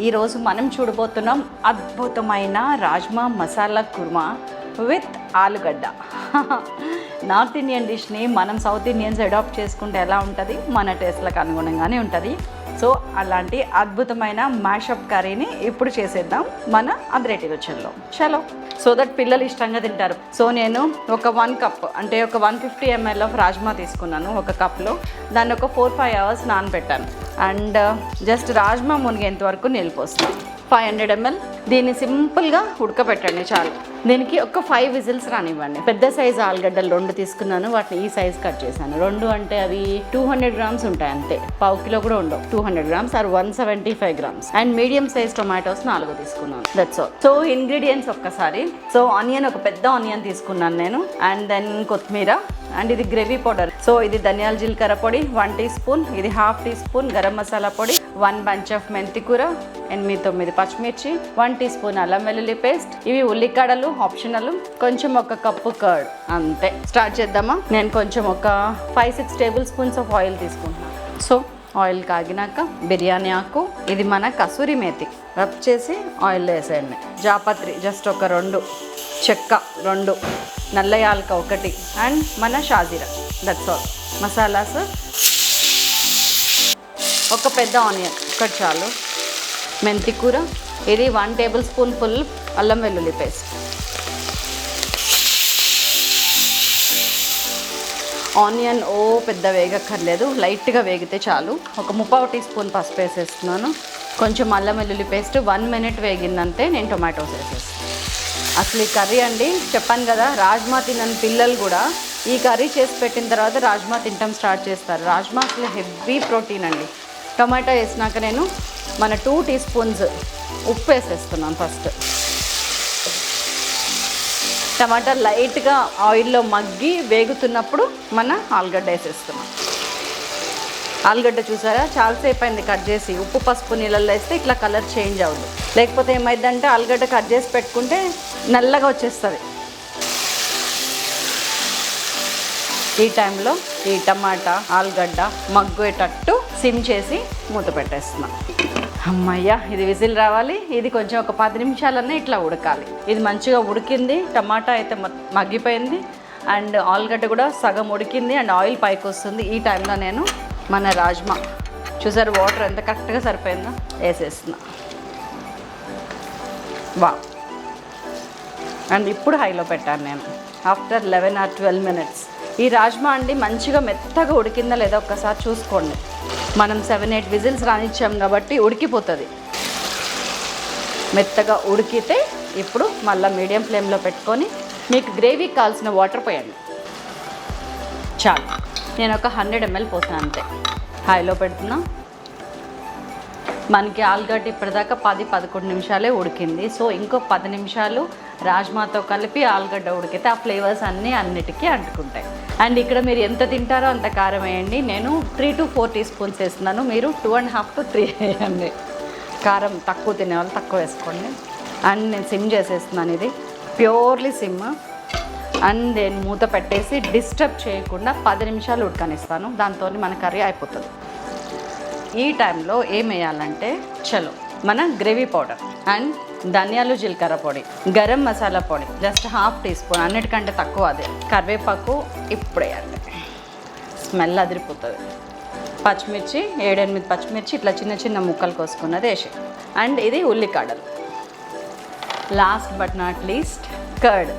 ఈరోజు మనం చూడబోతున్నాం అద్భుతమైన రాజ్మా మసాలా కుర్మా విత్ ఆలుగడ్డ. నార్త్ ఇండియన్ డిష్ని మనం సౌత్ ఇండియన్స్ అడాప్ట్ చేసుకుంటే ఎలా ఉంటుంది, మన టేస్ట్లకు అనుగుణంగానే ఉంటుంది. సో అలాంటి అద్భుతమైన మ్యాషప్ కర్రీని ఇప్పుడు చేసేద్దాం మన అదిరేటి రుచుల్లో. చలో, సో దట్ పిల్లలు ఇష్టంగా తింటారు. సో నేను ఒక 1 కప్ అంటే ఒక 150 ml ఆఫ్ రాజ్మా తీసుకున్నాను. ఒక కప్లో దాన్ని ఒక 4-5 అవర్స్ నానబెట్టాను. అండ్ జస్ట్ రాజ్మా మునిగేంత వరకు నీళ్ళు పోస్తాను. 500 ml. దీన్ని సింపుల్గా ఉడకబెట్టండి చాలు. దీనికి ఒక 5 విజిల్స్ రానివ్వండి. పెద్ద సైజు ఆలుగడ్డలు 2 తీసుకున్నాను, వాటిని ఈ సైజ్ కట్ చేశాను. 2 అంటే అవి 200 grams ఉంటాయి అంతే, 1/2 కిలో కూడా ఉండవు. 200 grams or 175 grams. And medium size tomatoes 4 తీసుకున్నాను. That's all. సో ఇంగ్రీడియంట్స్ ఒక్కసారి. సో ఆనియన్, ఒక పెద్ద ఆనియన్ తీసుకున్నాను నేను. అండ్ దెన్ కొత్తిమీర. అండ్ ఇది గ్రేవీ పౌడర్. సో ఇది ధనియాల జీలకర్ర పొడి 1 టీ స్పూన్, ఇది 1/2 టీ స్పూన్ గరం మసాలా పొడి, 1 bunch ఆఫ్ మెంతి కూర, 8-9 పచ్చిమిర్చి, 1 టీ స్పూన్ అల్లం వెల్లుల్లి పేస్ట్, ఇవి ఉల్లికాడలు ఆప్షనల్, కొంచెం ఒక కప్పు కర్డ్, అంతే. స్టార్ట్ చేద్దామా? నేను కొంచెం ఒక 5-6 టేబుల్ స్పూన్స్ ఆఫ్ ఆయిల్ తీసుకుంటున్నాను. సో ఆయిల్ కాగినాక బిర్యానీ ఆకు, ఇది మన కసూరి మేతి రబ్ చేసి ఆయిల్లో వేసేయండి. జాపత్రి జస్ట్ ఒక 2, చెక్క 2, నల్ల యాలక 1, అండ్ మన షాజీరా. That's all. మసాలాస్ ఒక పెద్ద ఆనియన్ ఒకటి చాలు. మెంతి కూర, ఇది 1 టేబుల్ స్పూన్ ఫుల్ అల్లం వెల్లుల్లి పేస్ట్. ఆనియన్ పెద్ద వేగక్కర్లేదు, లైట్గా వేగితే చాలు. ఒక 3/4 టీ స్పూన్ పసుపు వేసేస్తున్నాను. కొంచెం అల్లం వెల్లుల్లి పేస్ట్ 1 minute వేగిందంటే నేను టొమాటోస్ వేసేస్తాను. అసలు ఈ కర్రీ అండి, చెప్పాను కదా, రాజ్మా తినని పిల్లలు కూడా ఈ కర్రీ చేసి పెట్టిన తర్వాత రాజ్మా తినటం స్టార్ట్ చేస్తారు. రాజ్మా అసలు హెవీ ప్రోటీన్ అండి. టొమాటో వేసినాక నేను మన 2 టీ స్పూన్స్ ఉప్పు వేసేస్తున్నాను ఫస్ట్. టమాటా లైట్గా ఆయిల్లో మగ్గి వేగుతున్నప్పుడు మన ఆలుగడ్డ వేసేస్తున్నాం. ఆలుగడ్డ చూసారా, చాలాసేపు అయింది కట్ చేసి. ఉప్పు పసుపు నీళ్ళల్లో వేస్తే ఇట్లా కలర్ చేంజ్ అవ్వదు. లేకపోతే ఏమైందంటే ఆలుగడ్డ కట్ చేసి పెట్టుకుంటే నల్లగా వచ్చేస్తుంది. ఈ టైంలో ఈ టమాటా ఆలుగడ్డ మగ్గేటట్టు సిమ్ చేసి మూత పెట్టేస్తున్నాం. అమ్మయ్య, ఇది విజిల్ రావాలి. ఇది కొంచెం ఒక 10 నిమిషాలన్నా ఇట్లా ఉడకాలి. ఇది మంచిగా ఉడికింది. టమాటా అయితే మగ్గిపోయింది అండ్ ఆలుగడ్డ కూడా సగం ఉడికింది అండ్ ఆయిల్ పైకి వస్తుంది. ఈ టైంలో నేను మన రాజ్మా చూసారు, వాటర్ ఎంత కరెక్ట్గా సరిపోయిందో వేసేస్తున్నా. వా. అండ్ ఇప్పుడు హైలో పెట్టాను నేను ఆఫ్టర్ 11 or 12 minutes. ఈ రాజ్మా అండి మంచిగా మెత్తగా ఉడికిందా లేదా ఒక్కసారి చూసుకోండి. మనం 7-8 విజిల్స్ రానిచ్చాం కాబట్టి ఉడికిపోతుంది. మెత్తగా ఉడికితే ఇప్పుడు మళ్ళీ మీడియం ఫ్లేమ్లో పెట్టుకొని మీకు గ్రేవీకి కావాల్సిన వాటర్ పోయండి చాలు. నేను ఒక 100 ml పోసాను అంతే. హైలో పెడుతున్నా. మనకి ఆలుగడ్డ ఇప్పటిదాకా 10-11 నిమిషాలే ఉడికింది. సో ఇంకో 10 నిమిషాలు రాజ్మాతో కలిపి ఆలుగడ్డ ఉడికితే ఆ ఫ్లేవర్స్ అన్నిటికీ అంటుకుంటాయి. అండ్ ఇక్కడ మీరు ఎంత తింటారో అంత కారం వేయండి. నేను 3 to 4 టీ స్పూన్స్ వేస్తున్నాను, మీరు 2.5 to 3 వేయండి. కారం తక్కువ తినేవాళ్ళు తక్కువ వేసుకోండి. అండ్ నేను సిమ్ చేసేస్తున్నాను, ఇది ప్యూర్లీ సిమ్. అండ్ నేను మూత పెట్టేసి డిస్టర్బ్ చేయకుండా 10 నిమిషాలు ఉడకనిస్తాను. దాంతో మన కర్రీ అయిపోతుంది. ఈ టైంలో ఏం వేయాలంటే చలో మన గ్రేవీ పౌడర్ అండ్ ధనియాలు జీలకర్ర పొడి, గరం మసాలా పొడి జస్ట్ 1/2 టీ స్పూన్, అన్నిటికంటే తక్కువ అదే. కరివేపాకు ఇప్పుడు వేయాలి, స్మెల్ అదిరిపోతుంది. పచ్చిమిర్చి 7-8 పచ్చిమిర్చి ఇట్లా చిన్న చిన్న ముక్కలు కోసుకున్నది వేసి. అండ్ ఇది ఉల్లికాడలు. Last but not least curd.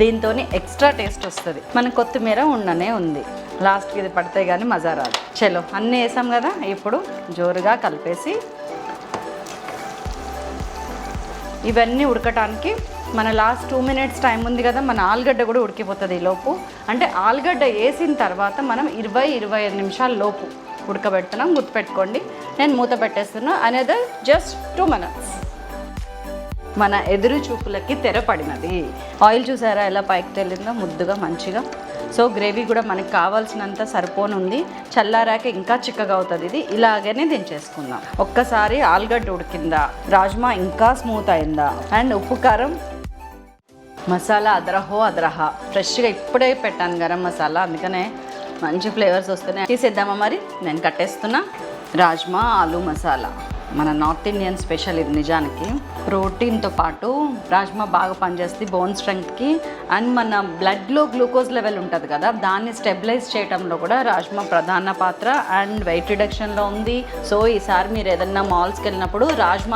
దీంతో ఎక్స్ట్రా టేస్ట్ వస్తుంది. మన కొత్తిమీర ఉండనే ఉంది, లాస్ట్కి ఇది పడితే కానీ మజా రాదు. చలో అన్నీ వేసాం కదా, ఇప్పుడు జోరుగా కలిపేసి ఇవన్నీ ఉడకటానికి మన లాస్ట్ 2 minutes టైం ఉంది కదా, మన ఆలుగడ్డ కూడా ఉడికిపోతుంది ఈలోపు. అంటే ఆలుగడ్డ వేసిన తర్వాత మనం 20-25 నిమిషాల లోపు ఉడకబెడుతున్నాం, గుర్తుపెట్టుకోండి. నేను మూత పెట్టేస్తున్నా. అనేది జస్ట్ 2 minutes. మన ఎదురు చూపులకి తెరపడినది. ఆయిల్ చూసారా ఎలా పైకి తెల్లిందో ముద్దుగా మంచిగా. సో గ్రేవీ కూడా మనకు కావాల్సినంత సరిపోనుంది. చల్లారాక ఇంకా చిక్కగా అవుతుంది. ఇది ఇలాగనే దించేసుకుందాం. ఒక్కసారి ఆలుగడ్డ ఉడికిందా, రాజ్మా ఇంకా స్మూత్ అయిందా, అండ్ ఉప్పు కారం మసాలా అదరహా. ఫ్రెష్గా ఇప్పుడే పెట్టాను గరం మసాలా, అందుకనే మంచి ఫ్లేవర్స్ వస్తున్నాయి. తీసేద్దామా మరి? నేను కట్టేస్తున్నా. రాజ్మా ఆలు మసాలా మన నార్త్ ఇండియన్ స్పెషల్ ఇది నిజానికి. ప్రోటీన్తో పాటు రాజ్మా బాగా పనిచేస్తుంది బోన్ స్ట్రెంగ్త్కి. అండ్ మన బ్లడ్లో గ్లూకోజ్ లెవెల్ ఉంటుంది కదా, దాన్ని స్టెబిలైజ్ చేయడంలో కూడా రాజ్మా ప్రధాన పాత్ర. అండ్ వెయిట్ రిడక్షన్లో ఉంది. సో ఈసారి మీరు ఏదన్నా మాల్స్కి వెళ్ళినప్పుడు రాజ్మా